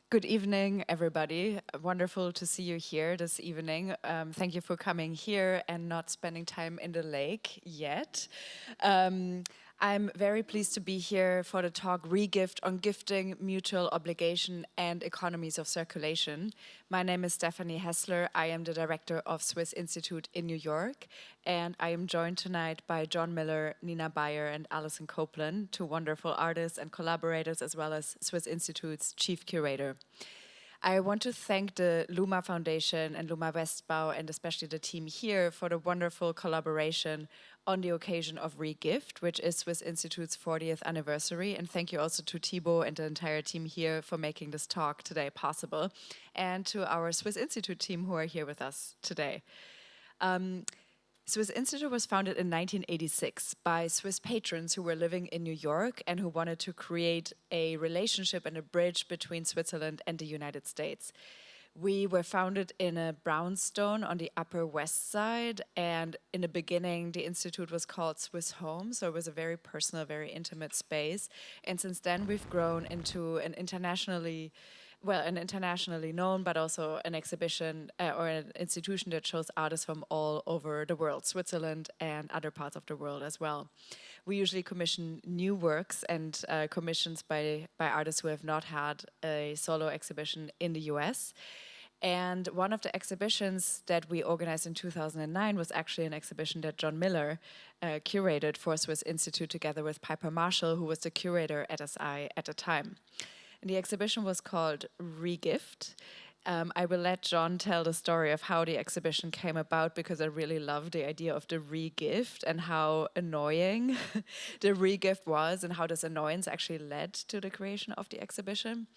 Good evening, everybody. Wonderful to see you here this evening. Thank you for coming here and not spending time in the lake yet. Um, I'm very pleased to be here for the talk Regift on Gifting, Mutual Obligation and Economies of Circulation. My name is Stefanie Hessler. I am the director of Swiss Institute in New York, and I am joined tonight by John Miller, Nina Beier, and Alison Coplan, two wonderful artists and collaborators, as well as Swiss Institute's chief curator. I want to thank the Luma Foundation and Luma Westbau, and especially the team here, for the wonderful collaboration on the occasion of Regift, which is Swiss Institute's 40th anniversary. And thank you also to Thibaut and the entire team here for making this talk today possible, and to our Swiss Institute team who are here with us today. Swiss Institute was founded in 1986 by Swiss patrons who were living in New York and who wanted to create a relationship and a bridge between Switzerland and the United States. We were founded in a brownstone on the Upper West Side, and in the beginning, the institute was called Swiss Home, so it was a very personal, very intimate space. And since then, we've grown into an internationally known, but also an exhibition or an institution that shows artists from all over the world, Switzerland and other parts of the world as well. We usually commission new works and commissions by artists who have not had a solo exhibition in the US. And one of the exhibitions that we organized in 2009 was actually an exhibition that John Miller curated for Swiss Institute together with Piper Marshall, who was the curator at SI at the time. And the exhibition was called Regift. I will let John tell the story of how the exhibition came about, because I really love the idea of the regift and how annoying the regift was and how this annoyance actually led to the creation of the exhibition.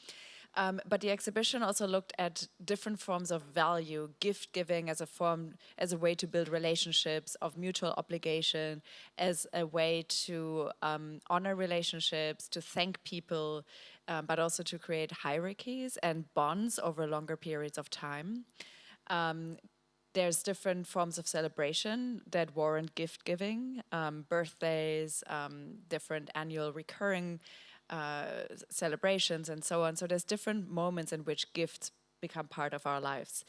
But the exhibition also looked at different forms of value, gift giving as a way to build relationships of mutual obligation, as a way to honor relationships, to thank people, but also to create hierarchies and bonds over longer periods of time. There's different forms of celebration that warrant gift giving, birthdays, different annual recurring celebrations and so on. So there's different moments in which gifts become part of our lives.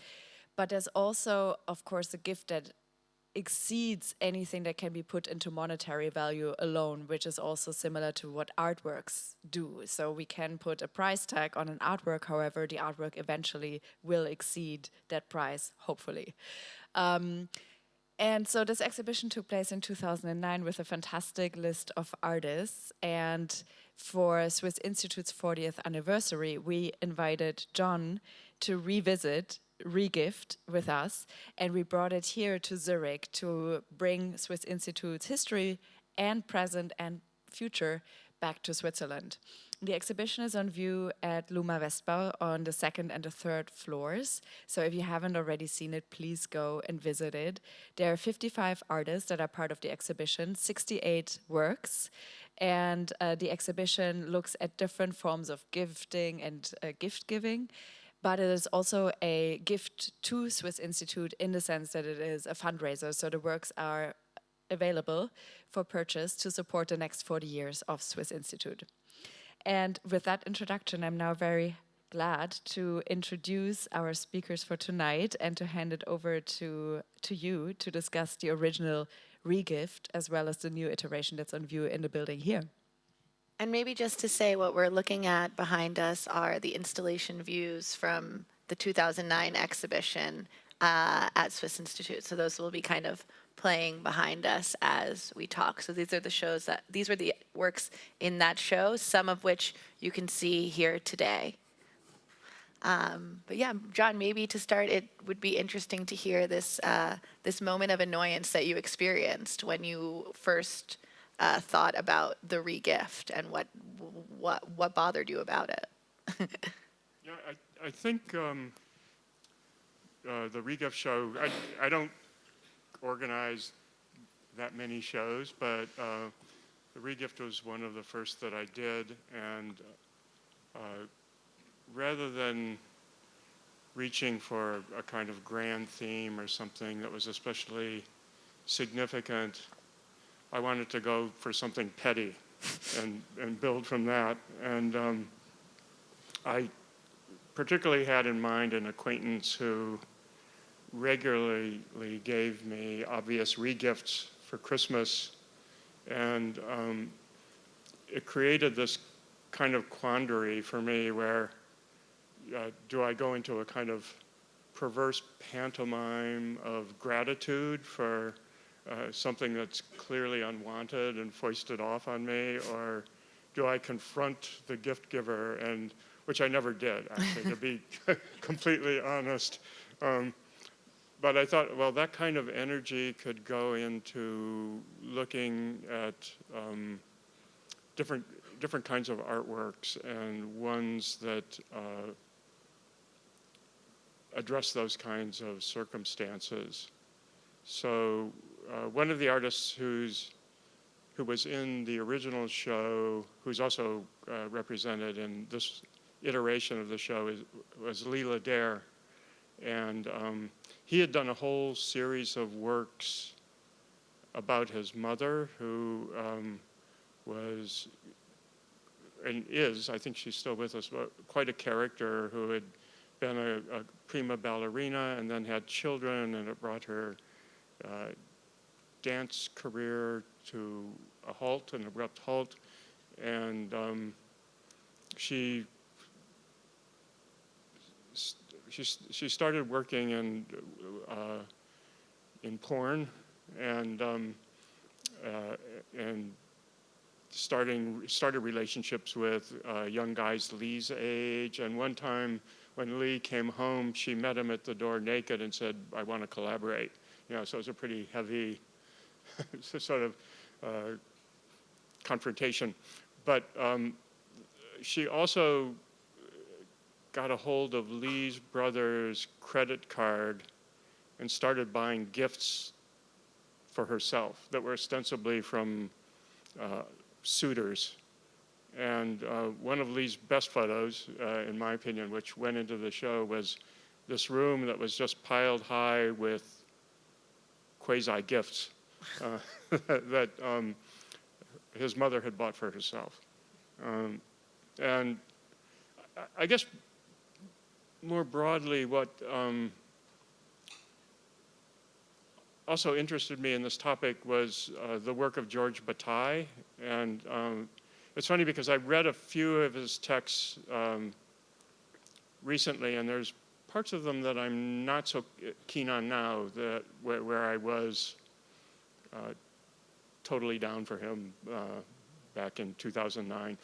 But there's also, of course, a gift that exceeds anything that can be put into monetary value alone, which is also similar to what artworks do. So we can put a price tag on an artwork, however, the artwork eventually will exceed that price, hopefully. And so this exhibition took place in 2009 with a fantastic list of artists. And for Swiss Institute's 40th anniversary, we invited John to revisit Regift with us. And we brought it here to Zurich to bring Swiss Institute's history and present and future back to Switzerland. The exhibition is on view at Luma Westbau on the second and the third floors. So if you haven't already seen it, please go and visit it. There are 55 artists that are part of the exhibition, 68 works. And the exhibition looks at different forms of gifting and gift giving. But it is also a gift to Swiss Institute in the sense that it is a fundraiser. So the works are available for purchase to support the next 40 years of Swiss Institute. And with that introduction, I'm now very glad to introduce our speakers for tonight and to hand it over to you to discuss the original Regift as well as the new iteration that's on view in the building here. And maybe just to say what we're looking at behind us are the installation views from the 2009 exhibition at Swiss Institute. So those will be kind of playing behind us as we talk. So these were the works in that show, some of which you can see here today. But yeah, John, maybe to start, it would be interesting to hear this moment of annoyance that you experienced when you first thought about the regift and what bothered you about it. Yeah, I think the Regift show, I don't organize that many shows, but the Regift was one of the first that I did, and rather than reaching for a kind of grand theme or something that was especially significant, I wanted to go for something petty and build from that. And I particularly had in mind an acquaintance who regularly gave me obvious regifts for Christmas, and it created this kind of quandary for me where do I go into a kind of perverse pantomime of gratitude for something that's clearly unwanted and foisted off on me, or do I confront the gift giver, and which I never did, actually, to be completely honest. But I thought, well, that kind of energy could go into looking at different kinds of artworks and ones that address those kinds of circumstances. So one of the artists who was in the original show, who's also represented in this iteration of the show, was Leela Dare. And he had done a whole series of works about his mother, who was and is, I think she's still with us, but quite a character who had been a prima ballerina and then had children, and it brought her dance career to a halt, an abrupt halt. And she started working in porn and started relationships with young guys Lee's age. And one time when Lee came home, she met him at the door naked and said, "I want to collaborate." So it was a pretty heavy sort of confrontation. But she also got a hold of Lee's brother's credit card and started buying gifts for herself that were ostensibly from suitors. And one of Lee's best photos, in my opinion, which went into the show, was this room that was just piled high with quasi-gifts that his mother had bought for herself. And I guess more broadly, what also interested me in this topic was the work of George Bataille. And it's funny because I read a few of his texts recently, and there's parts of them that I'm not so keen on now, that where I was totally down for him back in 2009.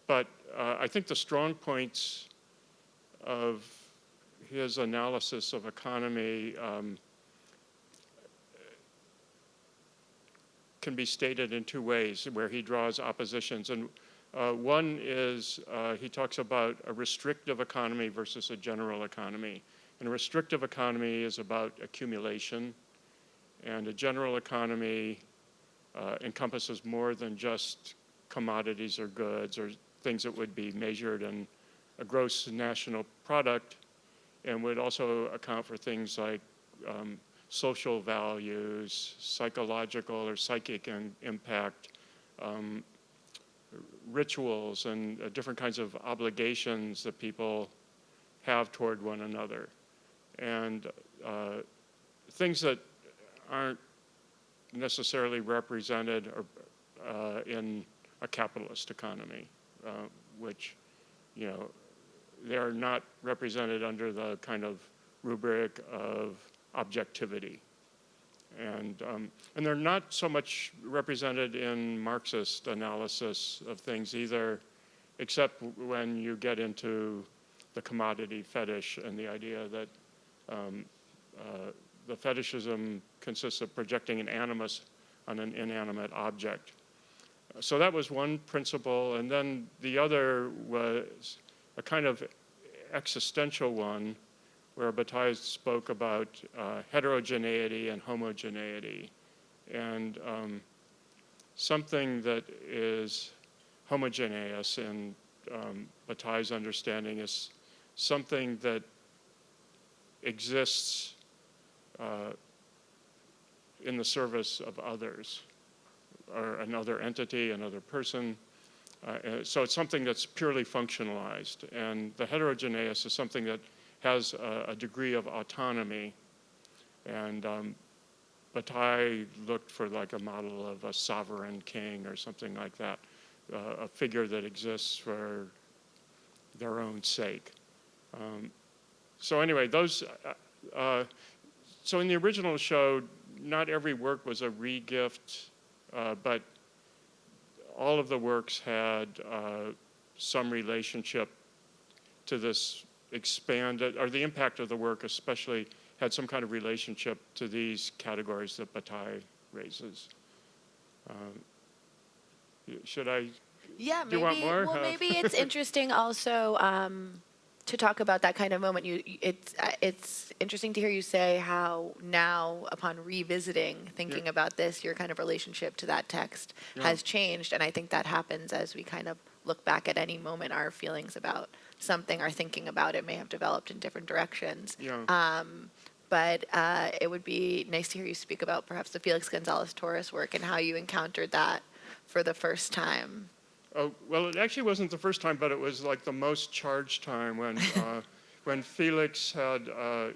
But I think the strong points of his analysis of economy can be stated in two ways where he draws oppositions. And one is he talks about a restrictive economy versus a general economy. And a restrictive economy is about accumulation, and a general economy encompasses more than just commodities or goods or things that would be measured in a gross national product, and would also account for things like social values, psychological or psychic impact, rituals, and different kinds of obligations that people have toward one another. And things that aren't necessarily represented in a capitalist economy, which, they're not represented under the kind of rubric of objectivity. And they're not so much represented in Marxist analysis of things either, except when you get into the commodity fetish and the idea that the fetishism consists of projecting an animus on an inanimate object. So that was one principle, and then the other was a kind of existential one, where Bataille spoke about heterogeneity and homogeneity. And something that is homogeneous in Bataille's understanding is something that exists in the service of others, or another entity, another person. So it's something that's purely functionalized. And the heterogeneous is something that has a degree of autonomy. And Bataille looked for like a model of a sovereign king or something like that, a figure that exists for their own sake. So anyway, those. So in the original show, not every work was a regift, but all of the works had some relationship to this expanded, or the impact of the work especially had some kind of relationship to these categories that Bataille raises. Should I? Yeah, Do you want more? Well, maybe it's interesting also to talk about that kind of moment. It's interesting to hear you say how now, upon revisiting, thinking about this, your kind of relationship to that text has changed, and I think that happens as we kind of look back at any moment. Our feelings about something, our thinking about it, may have developed in different directions. But it would be nice to hear you speak about perhaps the Felix González Torres work and how you encountered that for the first time. Oh, well, it actually wasn't the first time, but it was like the most charged time when Felix had a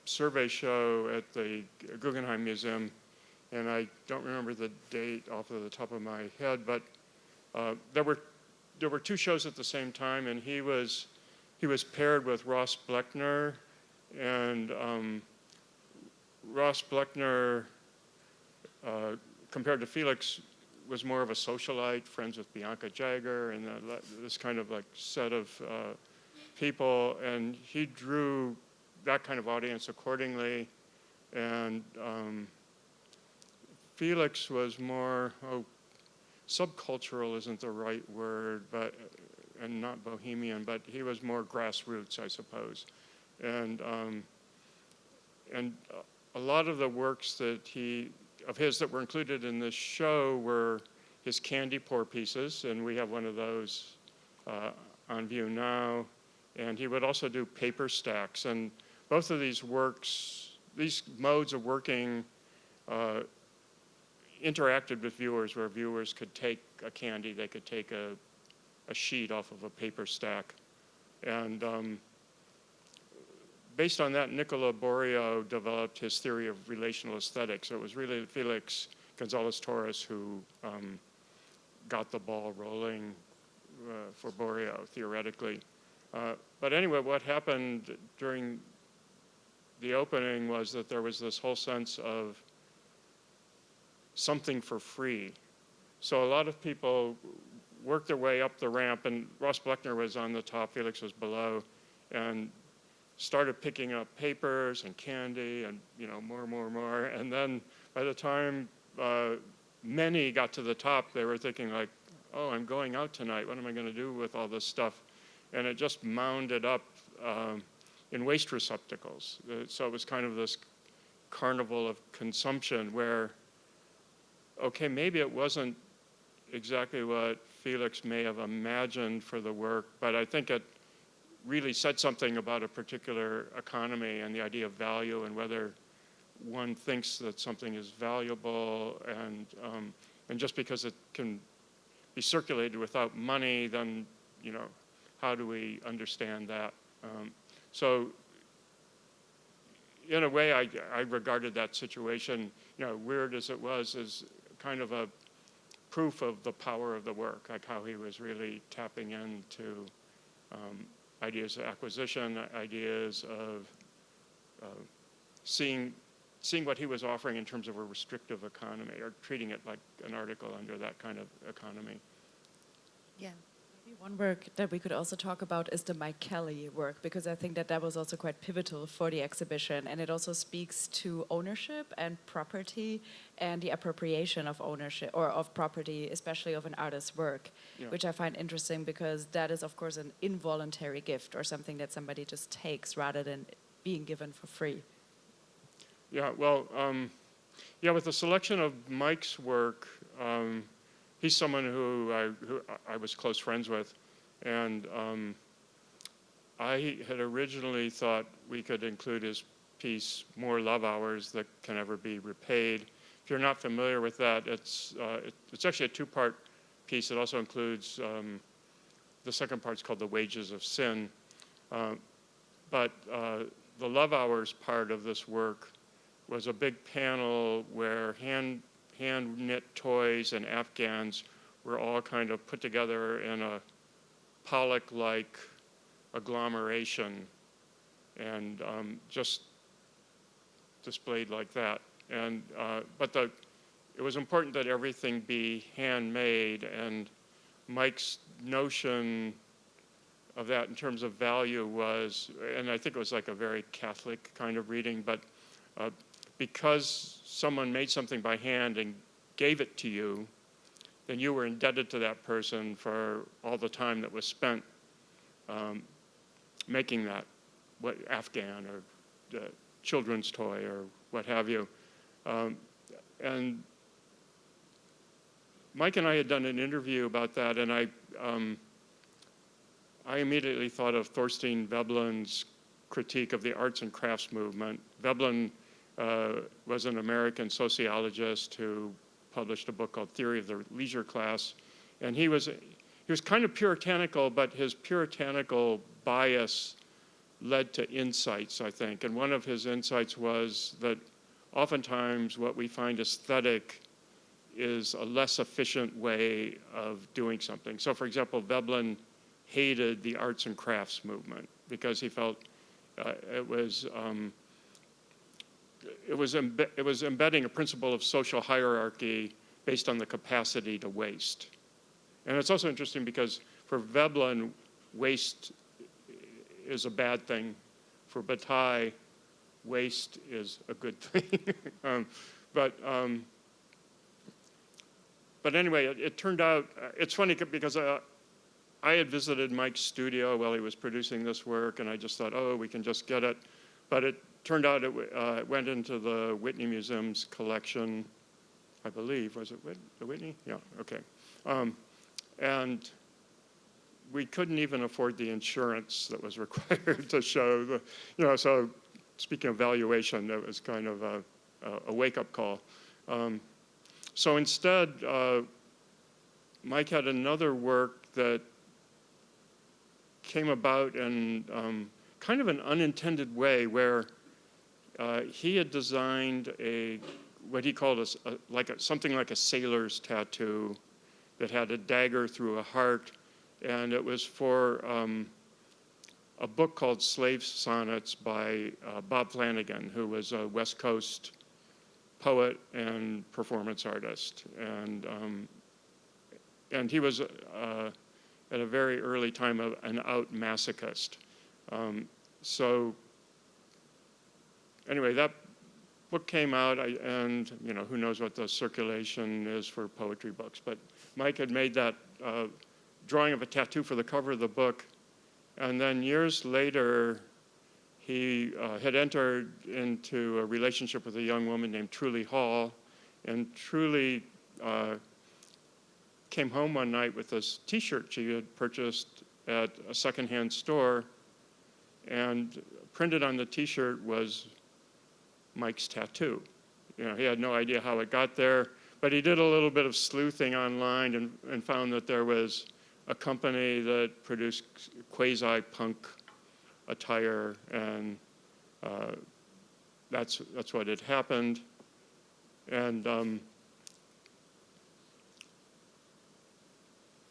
survey show at the Guggenheim Museum, and I don't remember the date off of the top of my head, but there were two shows at the same time, and he was paired with Ross Bleckner, and Ross Bleckner, compared to Felix, was more of a socialite, friends with Bianca Jagger, and this kind of like set of people, and he drew that kind of audience accordingly. And Felix was more, subcultural isn't the right word, but and not bohemian, but he was more grassroots, I suppose. And a lot of the works of his that were included in this show were his candy pour pieces, and we have one of those on view now. And he would also do paper stacks, and both of these works, these modes of working, interacted with viewers, where viewers could take a candy, they could take a sheet off of a paper stack. And based on that, Nicola Borio developed his theory of relational aesthetics. So it was really Felix González Torres who got the ball rolling for Borio, theoretically. But anyway, what happened during the opening was that there was this whole sense of something for free. So a lot of people worked their way up the ramp, and Ross Bleckner was on the top, Felix was below, and started picking up papers and candy and more. And then by the time many got to the top, they were thinking like, oh, I'm going out tonight. What am I going to do with all this stuff? And it just mounded up in waste receptacles. So it was kind of this carnival of consumption where, okay, maybe it wasn't exactly what Felix may have imagined for the work, but I think it really said something about a particular economy and the idea of value and whether one thinks that something is valuable, and just because it can be circulated without money, then how do we understand that? So in a way, I regarded that situation, weird as it was, as kind of a proof of the power of the work, like how he was really tapping into ideas of acquisition, ideas of seeing what he was offering in terms of a restrictive economy, or treating it like an article under that kind of economy. Yeah. One work that we could also talk about is the Mike Kelly work, because I think that was also quite pivotal for the exhibition, and it also speaks to ownership and property and the appropriation of ownership or of property, especially of an artist's work, which I find interesting because that is, of course, an involuntary gift or something that somebody just takes rather than being given for free. Yeah, well, with the selection of Mike's work, he's someone who I was close friends with, and I had originally thought we could include his piece, More Love Hours That Can Never Be Repaid. If you're not familiar with that, it's actually a two-part piece. It also includes, the second part's called The Wages of Sin. But the Love Hours part of this work was a big panel where hand-knit toys and Afghans were all kind of put together in a Pollock-like agglomeration and just displayed like that. And but it was important that everything be handmade, and Mike's notion of that in terms of value was, and I think it was like a very Catholic kind of reading, but because someone made something by hand and gave it to you, then you were indebted to that person for all the time that was spent making that, what Afghan or children's toy or what have you. And Mike and I had done an interview about that, and I immediately thought of Thorstein Veblen's critique of the arts and crafts movement. Veblen was an American sociologist who published a book called Theory of the Leisure Class, and he was kind of puritanical, but his puritanical bias led to insights, I think. And one of his insights was that oftentimes what we find aesthetic is a less efficient way of doing something. So for example, Veblen hated the arts and crafts movement because he felt it was embedding a principle of social hierarchy based on the capacity to waste. And it's also interesting because for Veblen, waste is a bad thing. For Bataille, waste is a good thing. But anyway, it turned out, it's funny because I had visited Mike's studio while he was producing this work, and I just thought, oh, we can just get it. But it turned out it went into the Whitney Museum's collection, I believe. Was it the Whitney? Yeah, okay. And we couldn't even afford the insurance that was required to show the, so speaking of valuation, that was kind of a wake-up call. So instead, Mike had another work that came about in kind of an unintended way, where he had designed what he called something like a sailor's tattoo that had a dagger through a heart, and it was for a book called Slave Sonnets by Bob Flanagan, who was a West Coast poet and performance artist, and he was at a very early time an out masochist. So anyway, that book came out, and who knows what the circulation is for poetry books, but Mike had made that drawing of a tattoo for the cover of the book, and then years later, he had entered into a relationship with a young woman named Truly Hall, and Truly came home one night with this T-shirt she had purchased at a secondhand store, and printed on the T-shirt was Mike's tattoo. He had no idea how it got there, but he did a little bit of sleuthing online and found that there was a company that produced quasi-punk attire, and that's what had happened. And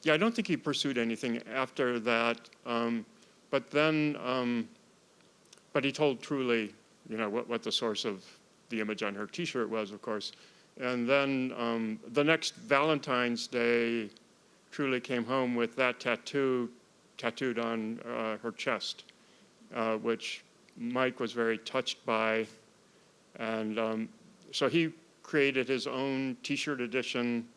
yeah, I don't think he pursued anything after that. But then, but he told Truly, what the source of the image on her T-shirt was, of course. And then the next Valentine's Day, Truly came home with that tattooed on her chest, which Mike was very touched by. And so he created his own T-shirt edition.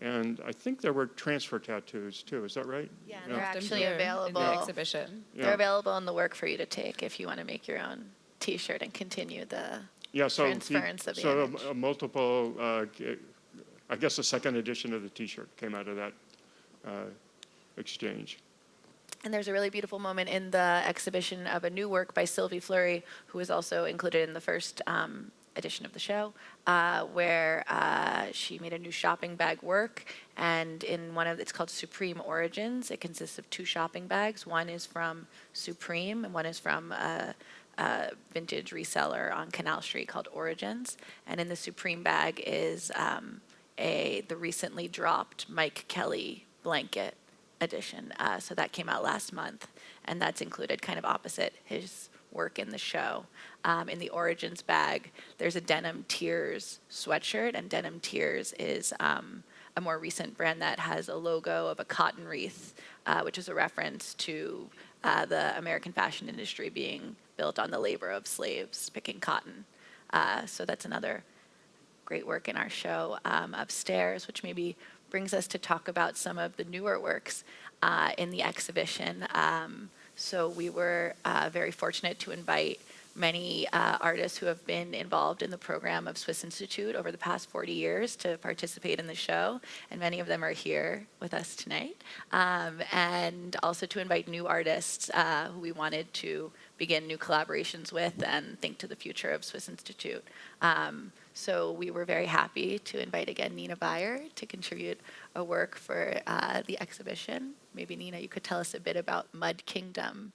And I think there were transfer tattoos too. Is that right? Yeah, they're actually available in the exhibition. Yeah. They're available in the work for you to take if you want to make your own T-shirt and continue the transference of the image. So multiple, I guess a second edition of the T-shirt came out of that exchange. And there's a really beautiful moment in the exhibition of a new work by Sylvie Fleury, who was also included in the first edition of the show, where she made a new shopping bag work, and in it's called Supreme Origins. It consists of 2 shopping bags. One is from Supreme, and one is from a vintage reseller on Canal Street called Origins. And in the Supreme bag is the recently dropped Mike Kelly blanket edition. So that came out last month, and that's included kind of opposite his work in the show. In the Origins bag, there's a Denim Tears sweatshirt, and Denim Tears is a more recent brand that has a logo of a cotton wreath, which is a reference to the American fashion industry being built on the labor of slaves picking cotton. So that's another great work in our show. Upstairs, which maybe brings us to talk about some of the newer works in the exhibition. So we were very fortunate to invite many artists who have been involved in the program of Swiss Institute over the past 40 years to participate in the show, and many of them are here with us tonight. And also to invite new artists who we wanted to begin new collaborations with and think to the future of Swiss Institute. So we were very happy to invite again Nina Beier to contribute a work for the exhibition. Maybe Nina, you could tell us a bit about Mud Kingdom,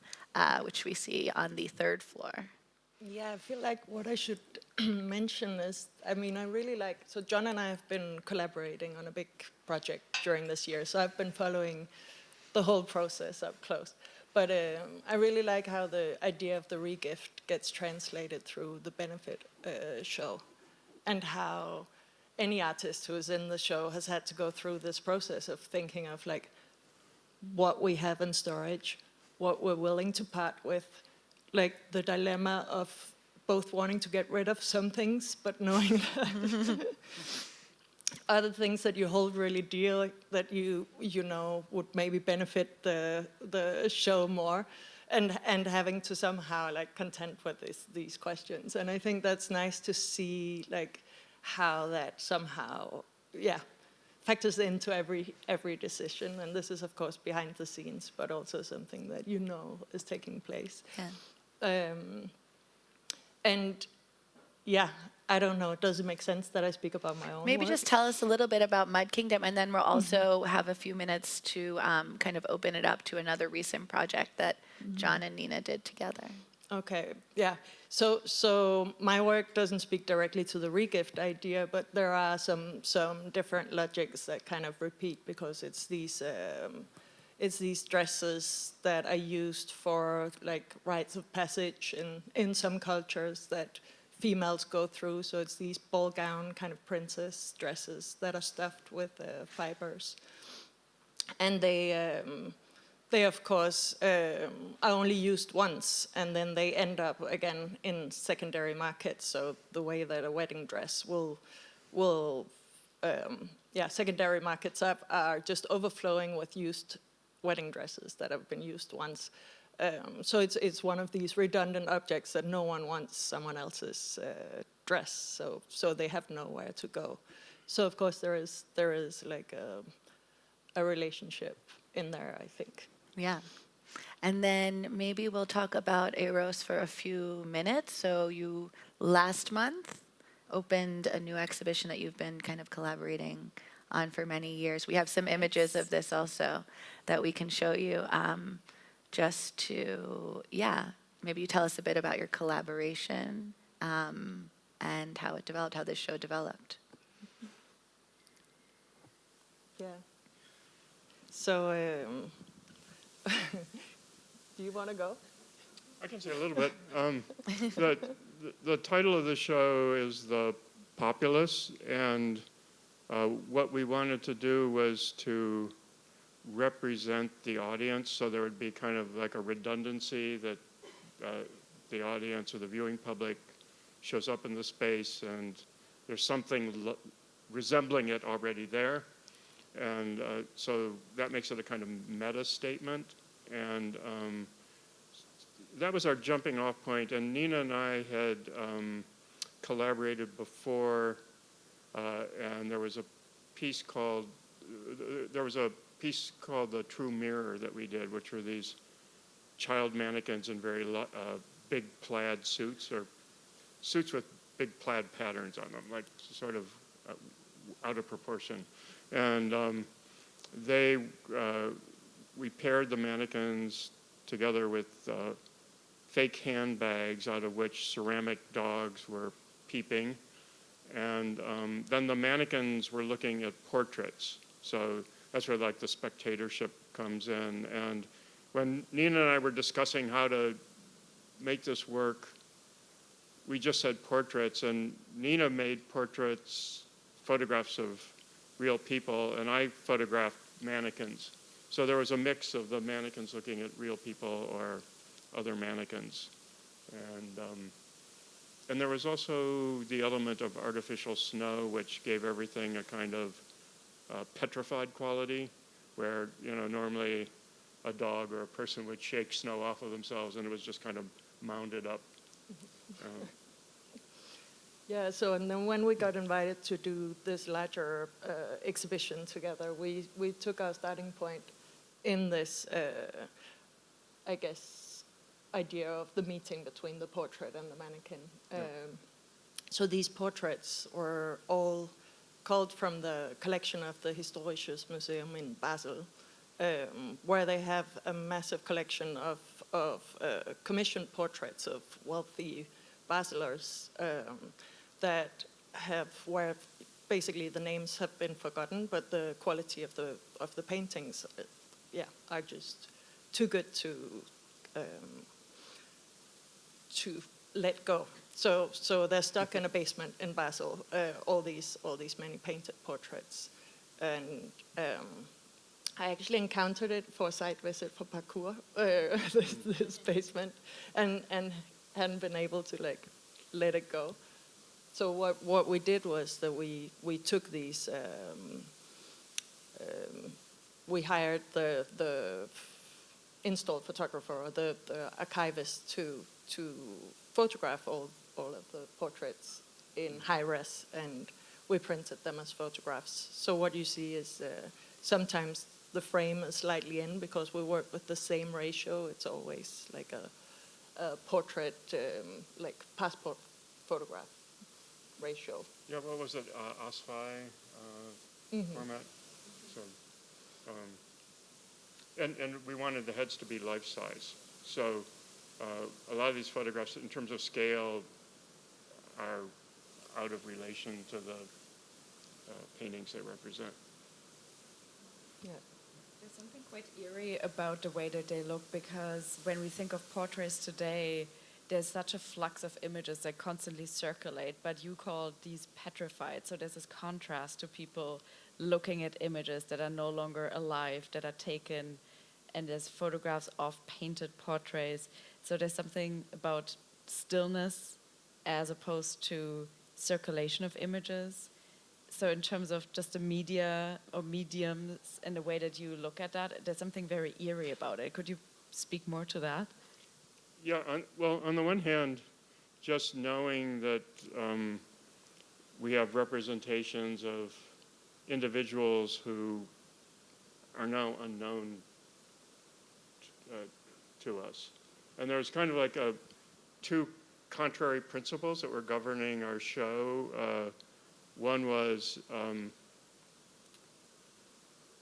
which we see on the 3rd floor. Yeah, I feel like what I should mention is, I mean, I really like, so John and I have been collaborating on a big project during this year, so I've been following the whole process up close. But I really like how the idea of the regift gets translated through the benefit show, and how any artist who is in the show has had to go through this process of thinking of like what we have in storage, what we're willing to part with, like the dilemma of both wanting to get rid of some things, but knowing that other things that you hold really dear, that you know would maybe benefit the show more, and having to somehow like contend with these questions. And I think that's nice to see like how that somehow factors into every decision. And this is of course behind the scenes, but also something that you know is taking place. Yeah. And yeah, I don't know, does it make sense that I speak about my own Maybe work? just tell us a little bit about Mud Kingdom, and then we'll also have a few minutes to kind of open it up to another recent project that John and Nina did together. Okay, yeah. So my work doesn't speak directly to the regift idea, but there are some different logics that kind of repeat, because it's these dresses that are used for like rites of passage in some cultures that females go through. So it's these ball gown kind of princess dresses that are stuffed with fibers, and they of course are only used once, and then they end up again in secondary markets. So the way that a wedding dress will secondary markets are just overflowing with used wedding dresses that have been used once. So it's one of these redundant objects that no one wants someone else's dress, so they have nowhere to go. So of course there is like a relationship in there, I think. Yeah. And then maybe we'll talk about Eros for a few minutes. So you last month opened a new exhibition that you've been kind of collaborating on for many years. We have some images of this also that we can show you, just to, maybe you tell us a bit about your collaboration and how it developed, how this show developed. Yeah. So, do you want to go? I can say a little bit. The title of the show is The Populace, and what we wanted to do was to represent the audience, so there would be kind of like a redundancy that the audience or the viewing public shows up in the space, and there's something resembling it already there. And so that makes it a kind of meta statement. And that was our jumping off point. And Nina and I had collaborated before, and there was a piece called The True Mirror that we did, which were these child mannequins in very big plaid suits, or suits with big plaid patterns on them, like sort of out of proportion. And we paired the mannequins together with fake handbags out of which ceramic dogs were peeping. And then the mannequins were looking at portraits. So that's where like the spectatorship comes in. And when Nina and I were discussing how to make this work, we just said portraits, and Nina made portraits, photographs of real people, and I photographed mannequins. So there was a mix of the mannequins looking at real people or other mannequins. And there was also the element of artificial snow, which gave everything a kind of petrified quality, where, you know, normally a dog or a person would shake snow off of themselves, and it was just kind of mounded up. Yeah, so and then when we got invited to do this larger exhibition together, we took our starting point in this, I guess, idea of the meeting between the portrait and the mannequin. So these portraits were all culled from the collection of the Historisches Museum in Basel, where they have a massive collection of commissioned portraits of wealthy Baselers that have, where basically the names have been forgotten, but the quality of the paintings, are just too good to let go. So they're stuck in a basement in Basel. All these many painted portraits, and I actually encountered it for a site visit for parkour, this basement, and hadn't been able to like let it go. So what we did was that we took these. We hired the installed photographer or the archivist to photograph all of the portraits in high res, and we printed them as photographs. So what you see is sometimes the frame is slightly in because we work with the same ratio. It's always like a portrait, like passport photograph ratio. Yeah, what was it, OSFI format? So, and we wanted the heads to be life-size. So a lot of these photographs, in terms of scale, are out of relation to the paintings they represent. Yeah. There's something quite eerie about the way that they look, because when we think of portraits today, there's such a flux of images that constantly circulate, but you call these petrified. So there's this contrast to people looking at images that are no longer alive, that are taken, and there's photographs of painted portraits. So there's something about stillness as opposed to circulation of images. So in terms of just the media or mediums and the way that you look at that, there's something very eerie about it. Could you speak more to that? Yeah, on the one hand, just knowing that we have representations of individuals who are now unknown to us. And there's kind of like two contrary principles that were governing our show. One was,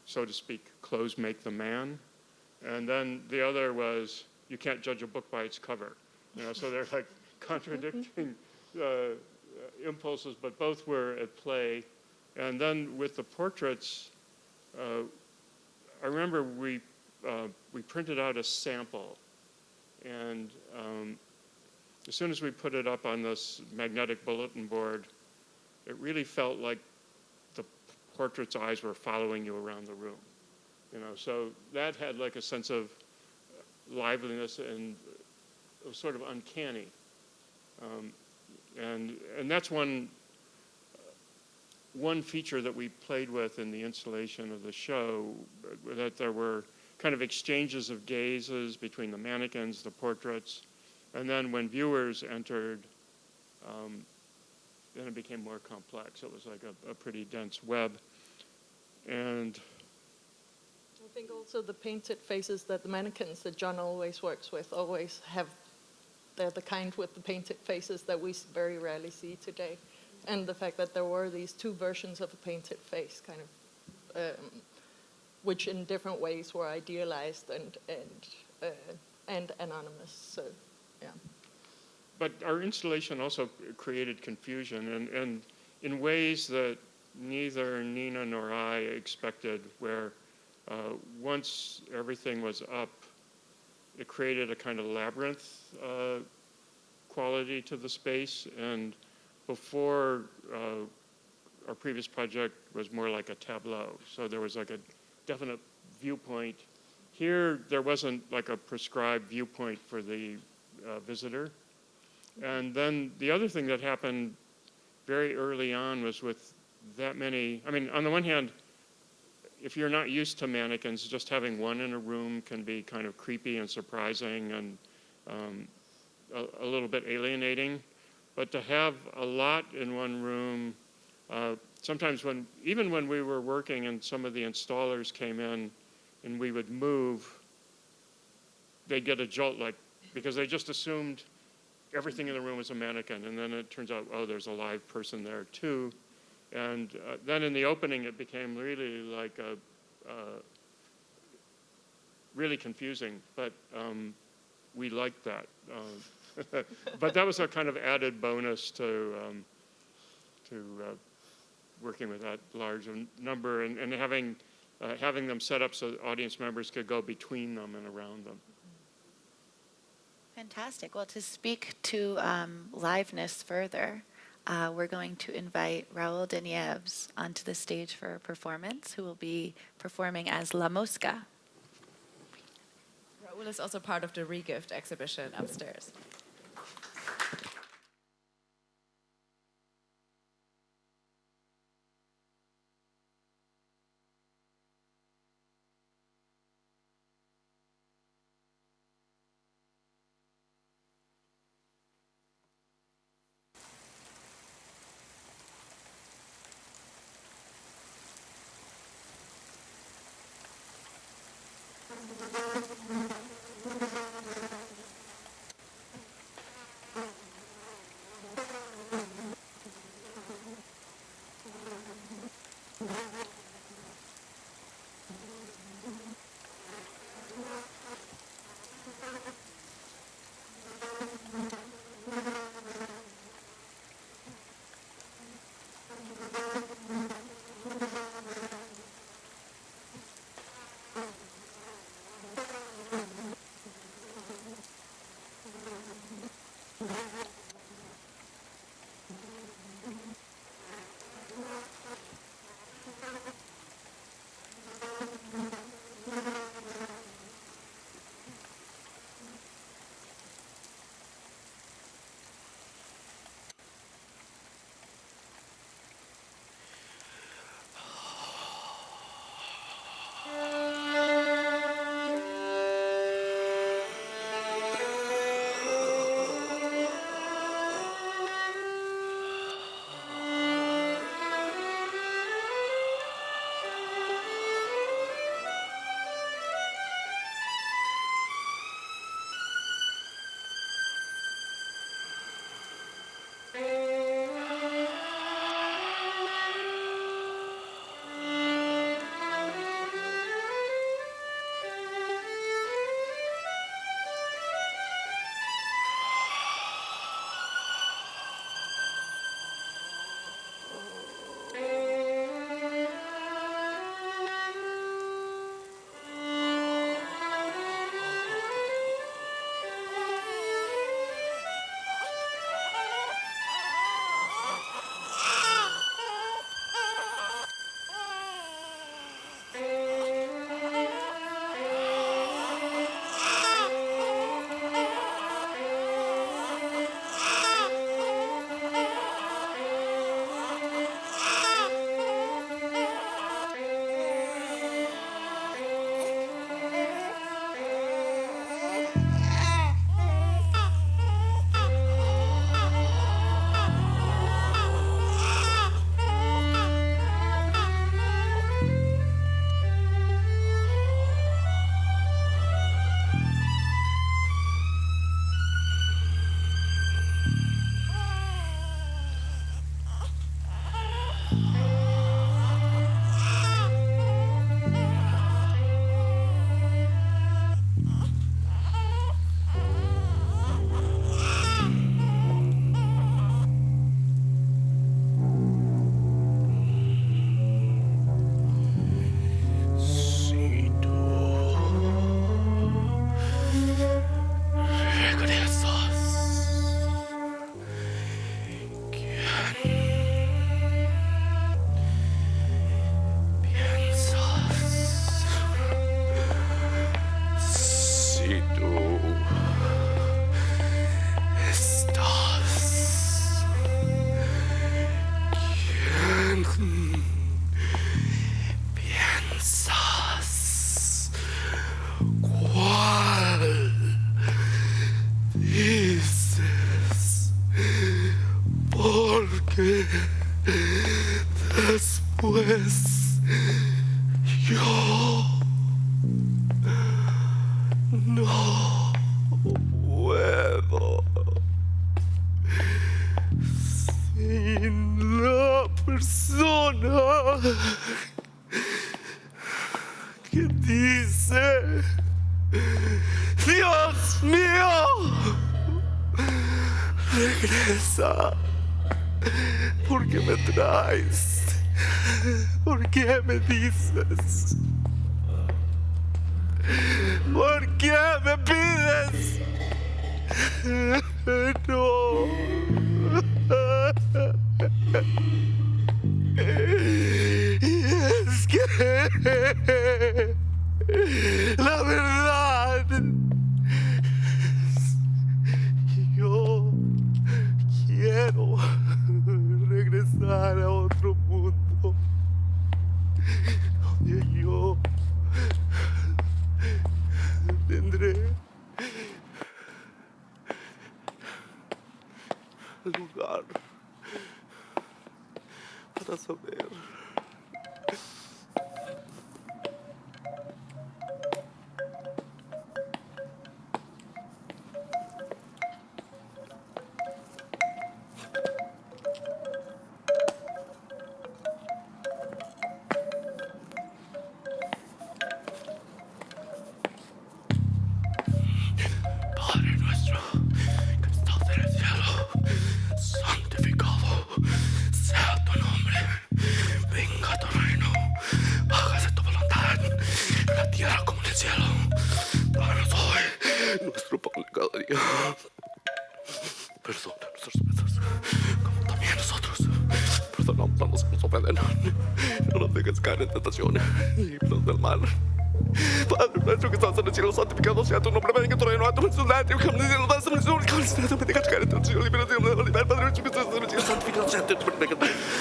so to speak, clothes make the man. And then the other was, you can't judge a book by its cover. You know, so they're like contradicting impulses, but both were at play. And then with the portraits, I remember we printed out a sample, and as soon as we put it up on this magnetic bulletin board, it really felt like the portrait's eyes were following you around the room. You know, so that had like a sense of liveliness, and it was sort of uncanny. And that's one feature that we played with in the installation of the show, that there were kind of exchanges of gazes between the mannequins, the portraits, and then when viewers entered, then it became more complex. It was like a pretty dense web. And I think also the painted faces that the mannequins that John always works with always have they're the kind with the painted faces that we very rarely see today. And the fact that there were these two versions of a painted face, kind of, which in different ways were idealized and anonymous. So, yeah. But our installation also created confusion, and in ways that neither Nina nor I expected, where once everything was up, it created a kind of labyrinth quality to the space. And before, our previous project was more like a tableau. So there was like a definite viewpoint. Here, there wasn't like a prescribed viewpoint for the visitor. And then the other thing that happened very early on was with that many, I mean, on the one hand, if you're not used to mannequins, just having one in a room can be kind of creepy and surprising and a little bit alienating. But to have a lot in one room, sometimes even when we were working and some of the installers came in and we would move, they'd get a jolt, because they just assumed everything in the room was a mannequin, and then it turns out, oh, there's a live person there too. And then in the opening, it became really like really confusing, but we liked that. But that was a kind of added bonus to working with that large number and having them set up so audience members could go between them and around them. Fantastic. Well, to speak to liveness further, we're going to invite Raúl de Nieves onto the stage for a performance, who will be performing as La Mosca. Raúl is also part of the Regift exhibition upstairs. Porque después yo no puedo sin la persona que dice, Dios mío, regresa. ¿Por qué me traes? ¿Por qué me dices? ¿Por qué me pides? No. Y es que la verdad es que yo quiero regresar a otro mundo donde yo tendré lugar para saber. Padre nuestro, que estás en el cielo, santificado sea tu nombre. Venga tu reino, hágase tu voluntad, en la tierra como en el cielo. Danos hoy nuestro pan de cada día. Perdona nuestras ofensas, como también nosotros perdonamos a los que nos ofenden. No nos dejes caer en tentación, líbranos del mal. Padre nuestro que estás en el cielo, santificado sea tu nombre, venga tu reino, a tu voluntad, como en el cielo, danos nuestro pan de cada día. No me dejes caer en tentación, líbranos del mal. Padre nuestro que estás en el cielo, santificado sea tu nombre,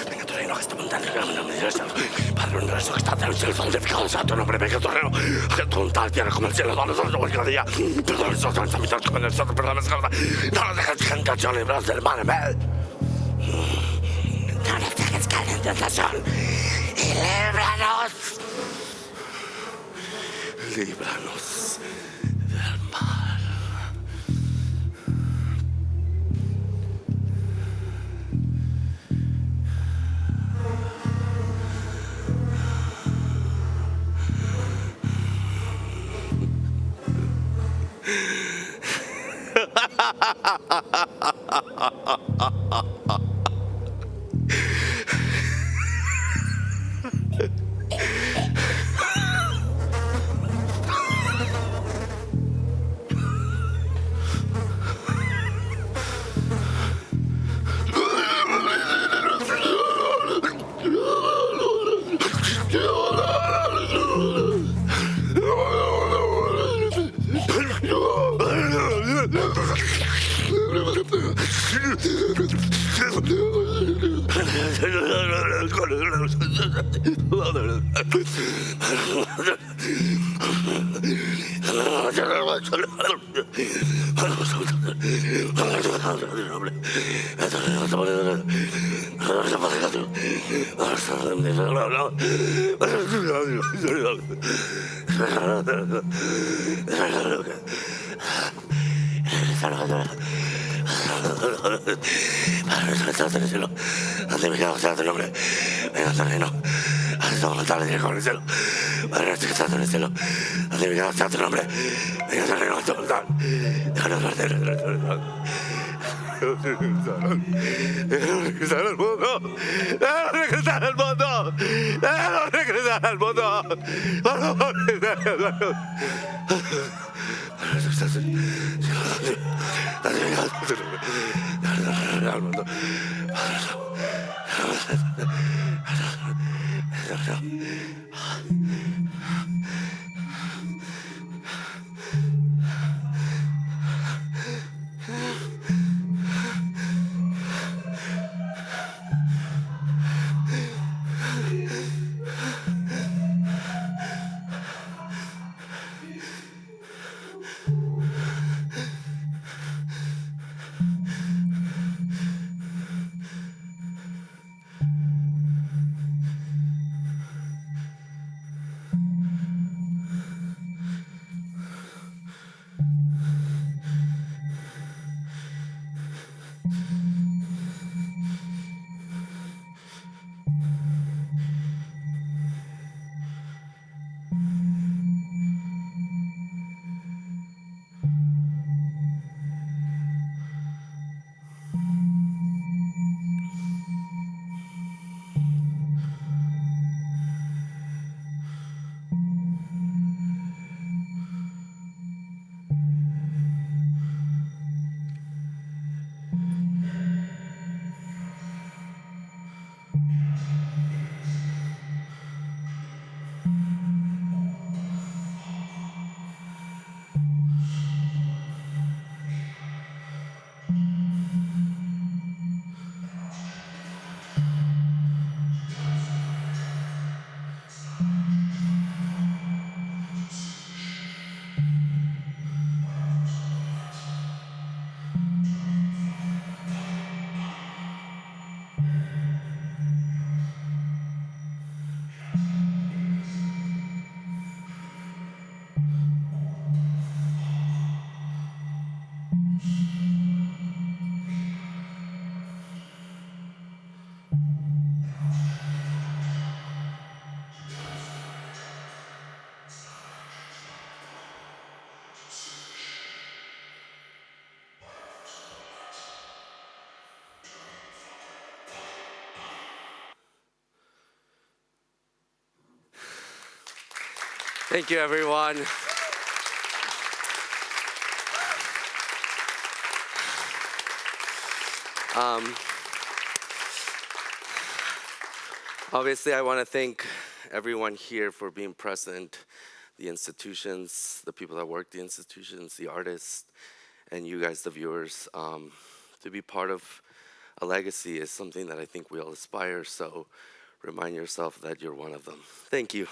venga tu reino, que está montando en el cielo. Padre nuestro que estás en el cielo, santificado sea tu nombre, venga tu reino, que tu voluntad tierra como el cielo, danos nuestro pan de cada día. Perdona nuestras ofensas, como en el cielo, perdona nuestras ofensas. No nos dejes caer en tentación, líbranos del mal. No nos dejes caer en tentación y líbranos. Líbranos del mal. Padre nuestro que estás en el cielo, santificado sea tu nombre. Venga a tu reino. Haz tu voluntad en el cielo. Padre nuestro que estás en el cielo, santificado sea tu nombre. Venga a tu reino, haz tu voluntad. Déjanos parte de nuestro corazón. Déjanos regresar al mundo. Déjanos regresar al mundo. Déjanos regresar al mundo. Por favor, déjanos. Padre nuestro que estás en el cielo, santificado sea tu nombre. Déjanos regresar al mundo. Thank you, everyone. Obviously, I want to thank everyone here for being present, the institutions, the people that work the institutions, the artists, and you guys, the viewers. To be part of a legacy is something that I think we all aspire, so remind yourself that you're one of them. Thank you.